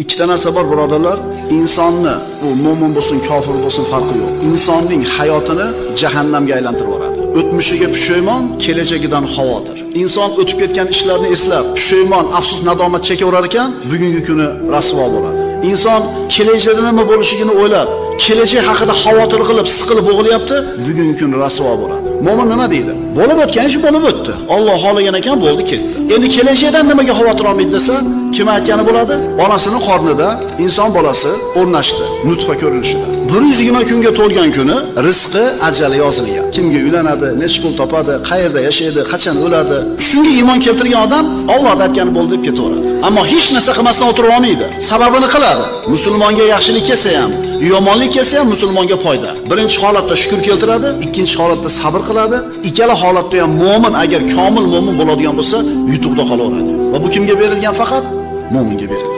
Ikkita narsa bor birodarlar, insonni, u mo'min bo'lsin, kofir bo'lsin farqi yo'q. Insonning hayotini jahannamga aylantirib yuboradi. O'tmishiga pushaymon, kelajagidan xavotir. Inson o'tib ketgan ishlarni eslab, pushaymon, afsus, nadomat chekaverar ekan, bugungi kuni rasvo bo'ladi. Inson kelajagida nima bo'lishini o'ylab, kelajak haqida xavotir qilib, siqilib o'g'ilyapti, bugungi kuni rasvo bo'ladi. Mo'min nima deydi? Bo'lib o'tgan ish bo'lib o'tdi. Alloh xohlagan ekan, bo'ldi, ketdi. Endi kelajakdan nimaga xavotir olmaydi desa, kim aytgani bo'ladi? Onasining qornida inson bolasi o'rnashdi, nutfa ko'rinishida. 120 kunga to'lgan kuni rizqi, ajali yozilgan. Kimga uylanadi, necha pul topadi, qayerda yashaydi, qachon o'ladi. Shunga iymon keltirgan odam Alloh aytgani bo'ldi deb ketaveradi. Ammo hech narsa qilmasdan o'tira olmaydi. Sababini qiladi. Musulmonga yaxshilik kelsa ham, yomonlik kelsa ham musulmonga foyda. Birinchi holatda shukr keltiradi, ikkinchi holatda sabr qiladi. Ikkala holatda ham mo'min agar komil mo'min bo'ladigan bo'lsa, yutuqda qolaveradi. Va bu kimga berilgan? Faqat mo'minga berilgan.